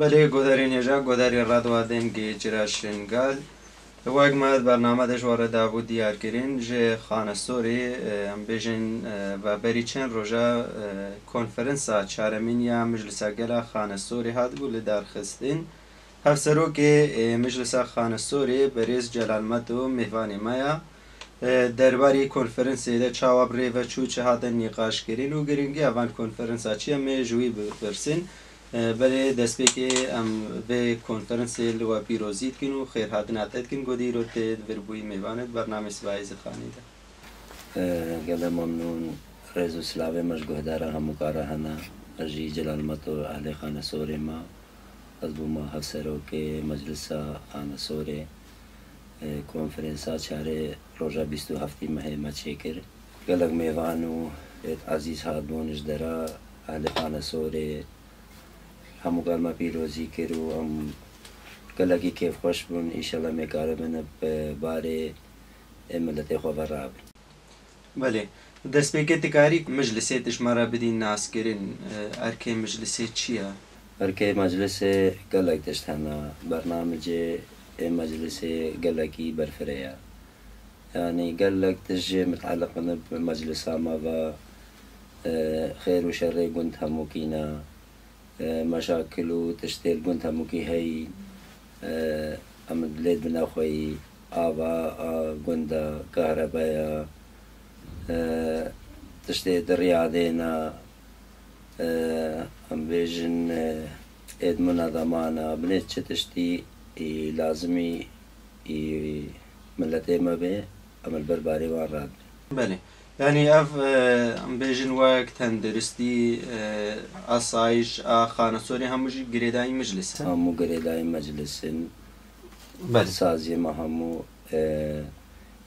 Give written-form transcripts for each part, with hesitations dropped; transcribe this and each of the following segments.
بله گوداری نجا گوداری رادوا دنگی جراشن قال وقت ما برنامه دش وارد بود دیار کردن ج خانسوری بیشن و بریچن روزا کنفرانس چهارمین یا مجلس گلا خانسوری هات بود لدار خستین هفسرو که مجلس خانسوری بریز جلال متو میوانی مایا درباره کنفرانس ایده چهار ریو چوچه هاتن نقاش کردن و گرینگی آوان کنفرانس چیه میجوی برسن بله دست به که به کنفرانس لوا پیروزیت کنو خیر هاتن عطیت کن گودی رو تد وربوی میوانت برنامه سوایز خانیده. گله ممنون رئیس سلاوی مشگوه داره همو کاره هنه اجی جلال متو اهل خانه سوری ما از بو ما هفسرو که مجلس خانه سوری کنفرانسا چاره روزا 27 ماه ما چیکر گلگ میوانو عزیز هات بونش داره اهل خانه سوری همو گرما پیروزی کرو هم گلگی کیف خوش بون ایشالله میکاره بنا باره ملت خبر راب. بله دست به که تکاری مجلسی تشماره بدین ناس کردن ارکه مجلسی چیه؟ ارکه مجلس گلگ تشتنا برنامج مجلس گلگی برفریا يعني قال تج متعلق بمجلس ما و خير وشر قنت هموكينا مشاكل وتشتيل قنت هموكي هي أمد ليد من أخوي آبا قندا كهرباء تشتيل الرياضينا أم بيجن إد منظمانا بنيت تشتي لازمي ملتي ما به أمل برباري وارد. بله يعني اف بيجن وقت هندرستي أصايش خانة سوري هموجي قريداي مجلس همو قريداي مجلس بله سازي ما همو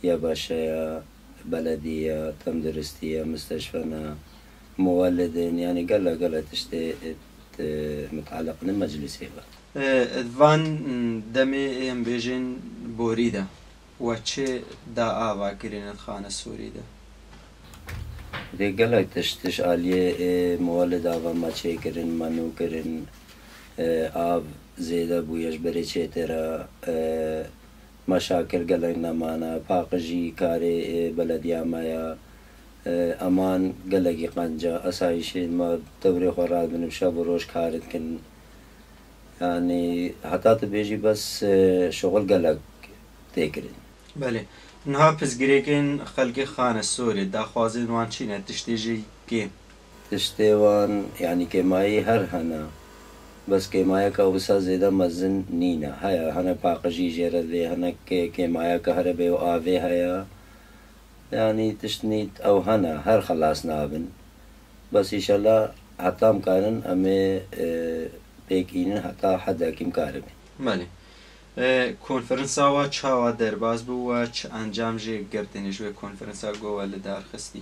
يا باشا بلدية تندرستية مستشفى مولدين يعني قال تشتي متعلق بالمجلس فان دمي ام بيجن بوريدا وچه دا آوا کرین خانه سوری ده دیگه تشتش علیه مولد آوا ما چه کرن منو کرن آب زیده بویش بری چه ترا مشاکل گلگ نمانا پاقجی کاری بلدیا مایا امان گلگی قنجا اسایشین ما دوری خوراد من شب و روش کارت کن يعني حتى تبيجي بس شغل قلق تكرن. بله نها پس گریکن خلق خانه سوری دا خوازن وان چینه تشتیجی کی تشتيوان يعني كماي هر هنا بس كماي كوسا زيدا مزن نينا هيا هنا باقجي جرد هنا كماي كهرباء وآفي هيا يعني تشنيت أو هنا هر خلاص نابن بس إن شاء الله حتى مكانن أمي بيكين حتى حدا كم كاربي. بله کنفرانسا و چاوا درباز بو و چ انجام جه گردنش و کنفرانسا گوال دار خستی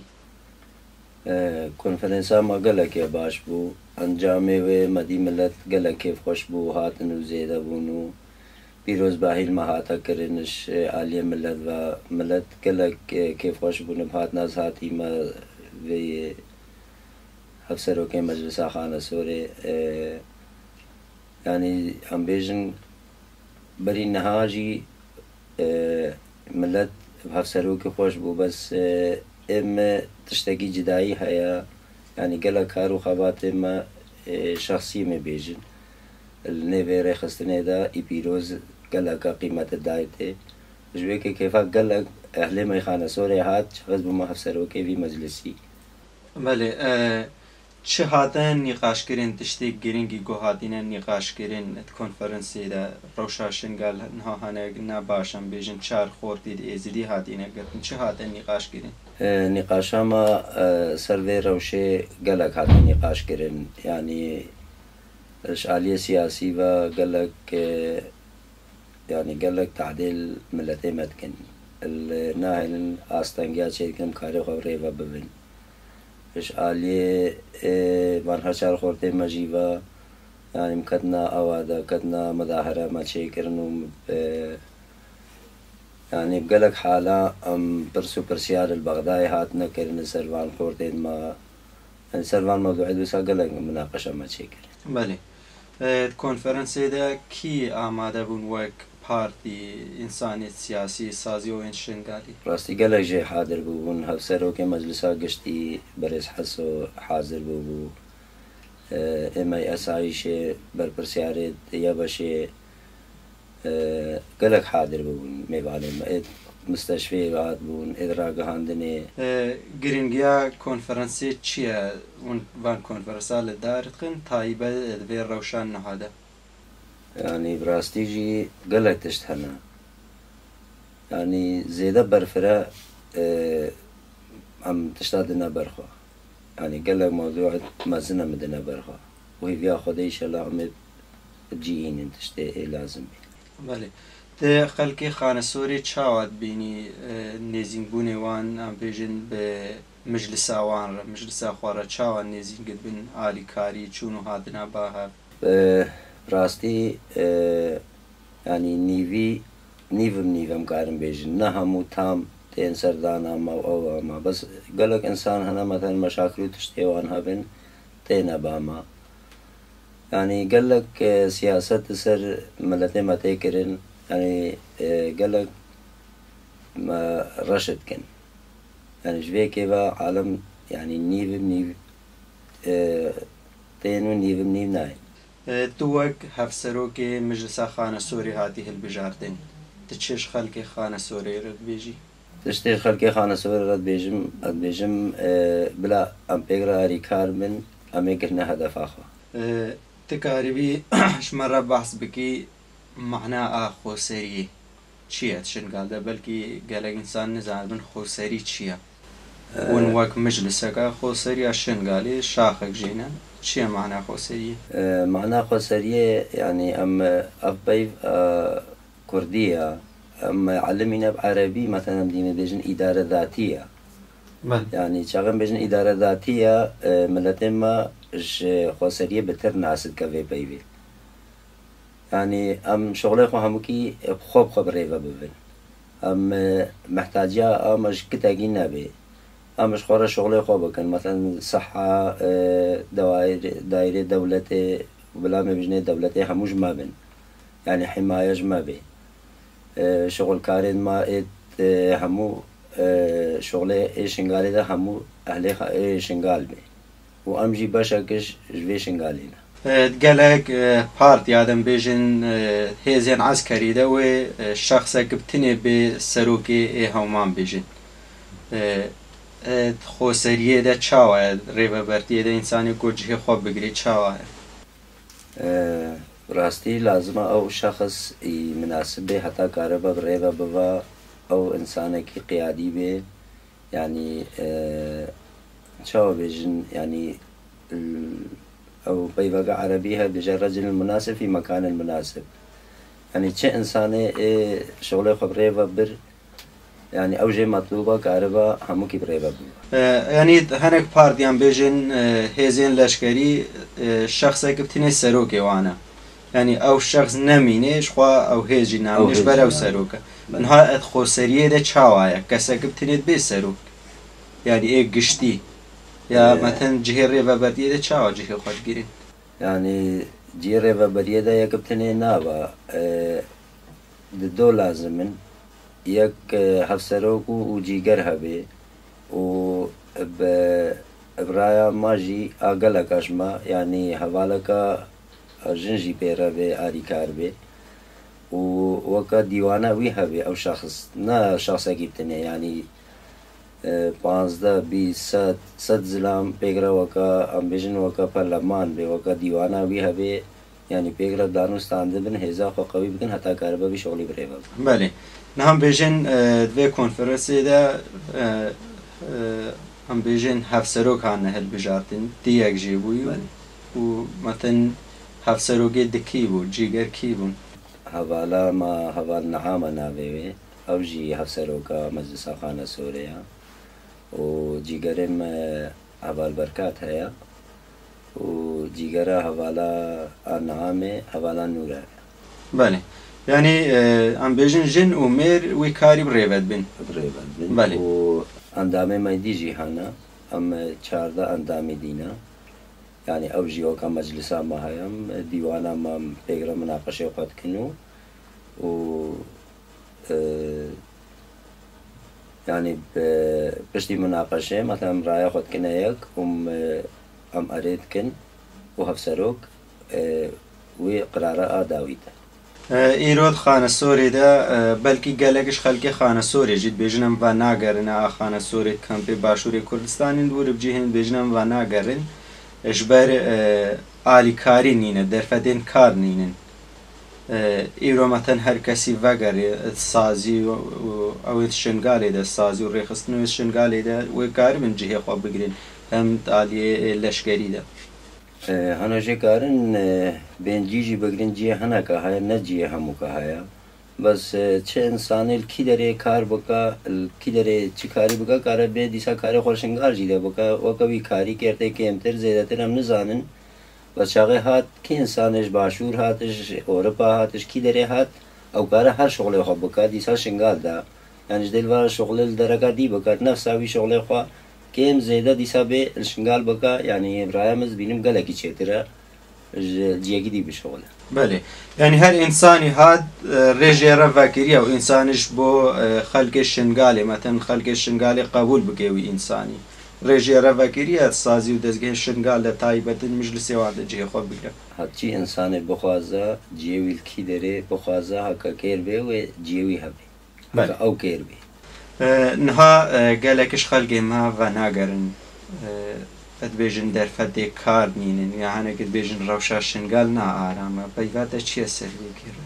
کنفرانسا ما گلک باش بو انجامه و مدی ملت گلک کیف خوش بو هاتن و زیده بونو پیروز باهیل ما هاتا کرنش عالی ملت و ملت گلک کیف خوش بونو هات ناز هاتی ما و افسرو که مجلس خانه سوری يعني عم بيجن بري نهاجي ملت بهفسروك خوش بو بس ام تشتكي جداي هيا يعني قلا كارو خبات ما شخصي ما بيجن النيفيري خستني دا يبيروز قلا كقيمة الدايتي جويك كيف قلا اهلي ما يخانا سوري هات شخص بما هفسروك في مجلسي بله چه هاتن نقاش کرین تشتی گرینگی گو هاتین نقاش کرین کنفرانسی دا روشاشن قال نها هنه نباشم بیجن چار خوردید ازدی هاتین گرتن چه هاتن نقاش کرین نقاش ما سروي روشي قالك هاتن نقاش کرین يعني الاشعالية سياسي و قالك يعني قالك تعديل ملتي متكن الناهل آستانجيا شيكم كاري خوري و ببن إشعالية منها شار خورتي مجيبا يعني مكتنا أوادا كتنا مظاهرة ما تشيكرنو يعني بقلق حالة أم برسو برسيار البغداي هاتنا كرن سرفان خورتين ما سرفان موضوعي دوسا قلق مناقشة ما تشيكر بله کنفرانسی دا کی آماده بون وک پارتی انسانی سیاسی سازی و انشنگالی راستی گلک جه حاضر بوون هفسروک مجلسا گشتی برز حسو حاضر بوو اما اسایش برپرسیارت یا باشه گلک حاضر بوون میوانم مستشفی واد بون ادراگه هندنه گرینگیا کنفرانسی چیه وان کنفرانسا لدارت کن تایبه دوی روشان نهاده يعني براستي جي قلق تشتهنا يعني زيادة برفرة عم تشتادنا برخوا يعني قلق موضوع مازنا مدنا برخوا وهي فيها خديش الله عم تجيين انت تشتي لازم بله ده خلقی خانه سوری چاوات بینی نزین بونه وان ام بیجن به مجلس آوان را مجلس خواره چاوات نزین قد بین آلی کاری چونو هادنا باها راستی يعني نيفم كارم بيجن نهمو تام تين سردانا ما او ما بس قالك انسان هنا مثلا مشاكل تشتي وانها بين تين باما يعني قالك سياسة تسر ملتي ما تيكرن يعني قالك ما رشد كن يعني جوي كيفا عالم يعني نيف تين ونيف ناين دوك هفسروك مجلس خانه سوري هاته البجاردين تشيش خلقي خانه سوري رد بيجي تشتي خلقي خانه سوري رد بيجم بلا ام بيقرا ريكار من اميكرنا هدف اخو تكاربي شمرة بحث بكي معنى خوسري چیه تشن قال ده بلكي قال انسان نزعل من خوسري چیه ون وك مجلسك خوسري عشان قالي شاخك جينا چیه معنى خوسري معنى خوسري يعني ام ابيف كردية اما علمينا بعربي مثلا بدينا بيجن ادارة ذاتية يعني شغل بيجن ادارة ذاتية ملتين ما خوسرية بتر ناسد كفي بيبي يعني ام شغله خو همكي خوب ريفا ببن ام محتاجة امش كتاقين نبي امش خورا شغله خو بكن مثلا صحة دائرة دولتي وبلا ما بجني دولتي هموش ما بن يعني حماية ما بي شغل كارين ما همو شغله شنغالي ده همو اهلي شنغال بي وامجي باشاكش جوي شنغالينا قالك بارتي آدم بيجن هيزين عسكري ده وشخصة قبتني بسروكي هومان بيجن خوسرية ده چاوه ريبا برتيه ده انساني كوجه خواب بگري چاوه راستي لازم او شخص مناسب به حتى كاربا بريبا بوا او انسانك قيادي به يعني چاوه بيجن يعني أو بيبقى عربيها بجا الرجل المناسب في مكان المناسب يعني شيء إنساني شغله خبريبا بر يعني أوجه مطلوبة كعربة هموكي بريبا يعني هناك بارديان بيجن هيزين لشكري شخص كبتني سروكي وانا يعني أو شخص نمينيش خوا أو هيجي نامنيش برا وسروكا انها خوسرية ده چاوايا كسا كبتني بي سروك يعني ايه قشتي يا مثلا جهة ريفا بردية چاوا جهة خود گيرين يعني جهة ريفا بردية دا يكبتني نابا دو لازمن يك هفسروكو وجيگر هبه و برايا ماجي اقلق اشما يعني حوالكا جنجي بيرا بي آري كار بي وكا ديوانا وي هبه او شخص نا شخص اكيبتني يعني 15 20 صد زلام پیگرا وکا امبیجن وکا پارلمان به وکا دیوانا وی هبه يعني پیگرا دانستانده بن هزا خو قوي بكن حتى كاربا بي شغلي بريبا بله نهم بيجن دوی کنفرانسی ده هم بيجن هفسروك هانه هل بجارتن دیگ جيبوي و مثلا هفسروكي دكي بو جيگر كي بو حوالا ما حوال نعامة ناوي او جي هفسروكا مجلس خانه سوريا وجيگرم حوال بركات هيا وجيگرا حوالا نعامة حوالا نورا بله يعني ام بيجن جن ومير ويكاري بريبد بن بله و اندامه ما ديجي هانا ام 14 اندامه دينا يعني أو جيوكا مجلسا ما هيم ديوانا ما بيقرا مناقشة وقت كنو و يعني بشتي مناقشة مثلا رايا خد كنايك أم أريد كن وهفسروك وقرارة داويته ئیرۆت خانە سۆرێدا بەلکی گەلێکش خەلکی خانە سۆرێ ژیت بێژنم و ناگەرنە خانە سۆرێت کەمپی باشووری کوردستانی دوور بجیهێن بێژنم و ناگەڕن ژبەر ئالیکاری نینە دەرفەتێن کار نینن ئیرۆمەتەن هەر کەسی ڤەگەرێ سازی ئەوێت شنگالێدا سازی و ڕێخستنەوێت شنگالێدا وێ کار من جهێ خوا بگرن هەم ئالیێ لەشکەریدا هەنا ژێکارن بێنجیژی بگرن جیە هەنەکە هەیە نەجیە هەمووکە هەیە بەس چه ئینسانێ کی دەرێ کار بکە کی دەرێ چی کاری بکە کارە بێ دیسا کاری خۆشنگارژی دە بکە وەکەوی کاری کردێک کێمتر زێدەتر ئەم نزانن بە چاغێ هات کی ئینسانش باشوور هاتش ئۆرۆپا هاتش کی دەرێ هات ئەو کارە هەر شغڵێ خۆ بکە دیسا شنگالدا یانش دەیوە شغڵ دەرەکە دی بکات نەفساوی شغڵێ خوا كيم زيدا دي سابي الشنغال بكا يعني برايمز بينم قالك يشترى جيجي دي بشغله. بله يعني هر انساني هاد رجيرا فاكريا او انسانش بو خلق الشنغالي مثلا خلق الشنغالي قبول بكوي انساني رجيرا فاكريا سازي ودزگه الشنغال تايبت مجلس وعد جي خو بكره هاتشي انسان بخوازا جيوي الكيدري بخوازا هكا كيربي وجيوي هبي هكا او كيربي نها گەلێکش خەلکی ما و ناگەرن ئەتبێژن دەرفەتێک کار نینن یا هەنێکت بێژن ڕەوشا شنگال نا ئارامە پەیواتە چییە سەرێکێرە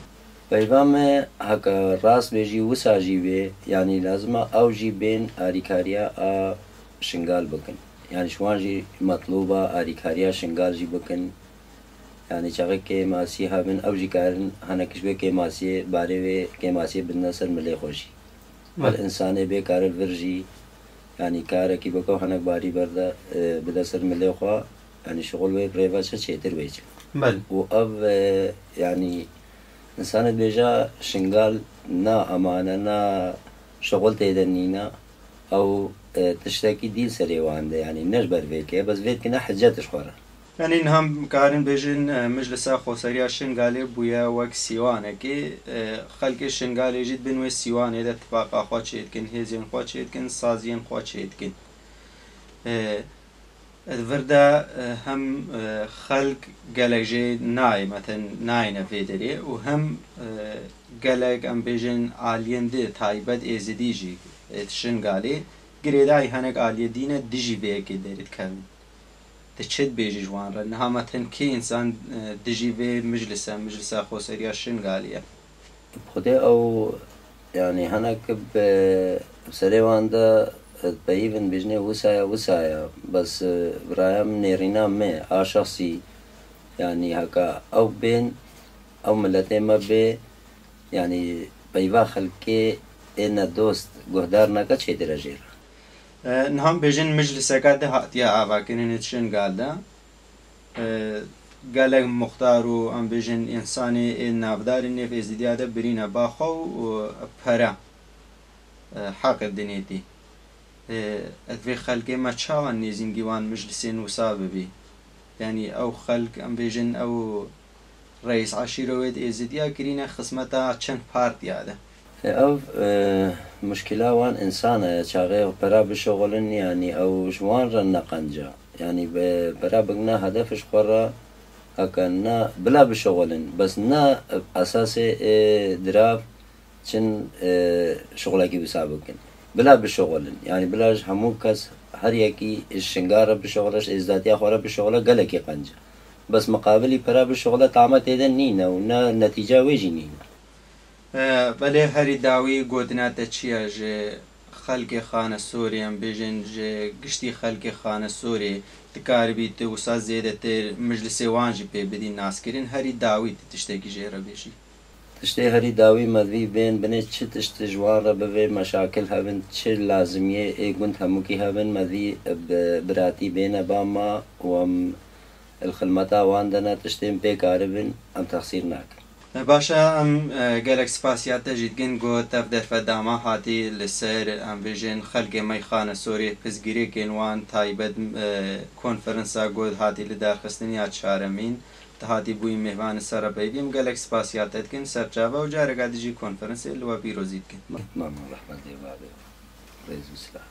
پەیوامە هەکە ڕاست بێژی وساژی بێ ینی لازمە ئەوژی بێن ئاریکاریە شنگال بکەن یانی شوانژی مەطلوبە ئاریکاریە شنگالژی بکەن ینی چاغێک کێماسی هەبن ئەوژی کارن هەنەکش بێ کێماسیێ بارێوێ کێماسیێ بنە سەر ملێ خۆشی الإنسان بيكار الفرجي يعني كاركي بكو هناك باري بردا بدا سر ملي خوا يعني شغل وي بريفا شيتر بيجي بل وأب يعني إنسان بيجا شنغال نا أمانة نا شغل تيدنينا أو تشتكي ديل سريوان ده يعني نجبر فيك بس فيك كنا حجات شخورة يعني نهم كارن بيجن مجلس خوسريا شنغالي بويا وك سيوانه كي خلق شنغالي جد بنوي سيوانه ده اتفاق خوا چيتكن هيزين خوا چيتكن سازين خوا چيتكن الفردا هم خلق گلجي ناي مثلا ناينه فيدري وهم گلج ام بيجن عالين دي تايبد ازديجي شنغالي گريداي هنك عاليه دينه ديجي بيك ديرت كم تشد بيجي جوان رنها مثلا كي انسان دجي بي مجلسة خوسريا شنغالية خدي او يعني هناك بسريوان دا بايفن بيجني وسايا بس برايم نيرينا مي شخصي يعني هكا او بين او ملتين ما بي يعني بايفا خلقي ان دوست قهدارنا كتشي درجير نهم بيجن مجلسة كده هاتيا آواكنين شنغالدا قالك مختارو ام بيجن انساني نافدار النف ازدياده برينا باخو و پرا حق الدنيتي ادفي خلقي ما تشاوان نيزين جوان مجلسين وساببي يعني او خلق ام بيجن او رئيس عشيرويد ازديا كرينا خصمتا چند بارتي هذا او مشكلة وان إنسانة شاغي برا بشغلن يعني أو جوان رنا قنجة يعني برا بقنا هدفش قرر هكا بلا بشغلن بس نا أساس دراف چن شغلكي بسابقن بلا بشغلن يعني بلاش همو كس هر يكي الشنگارة بشغلش إزداتيا خورا بشغلة قلقي قنجة بس مقابلي برا بشغلة طعمت إذن نينا ونا نتيجة ويجي نينا بله هری داوی گودنات چیه جه خلق خانه سوری هم بیجن جه گشتی خلق خانه سوری تکار بیت و ساز زیده تر مجلس وانجی پی بدین ناس کرین هری داوی تشتکی جه را بیشی تشتي هري داوي مذي بين بنت چه تشت جوار بوي مشاكل هبن چه لازمية اي قنت هموكي هبن مذي براتي بين باما وام الخلمتا واندنا تشتين بي كاربن ام تخسير ناك باشە ئەم گەلێک سپاسیات دەژیتگەن گۆ تەف دەرفەداما هاتی لەسەر ئەم بێژێن خەلگێمەی خانە سۆری پزگیرێکێنوان تایبەت کۆنفرەنسا گۆت هاتی لە دارخستن یا چارەمین هاتی بووی میهمانە سەرەبەیبیم گەلێک سپاسیاتەتکن سەرچاوە و جارێکا دژی کۆنفرەنسێ لەوە پیرۆزیتکن. مەمنون ڕەحمەت دێ بابێ ڕێز و سلاح.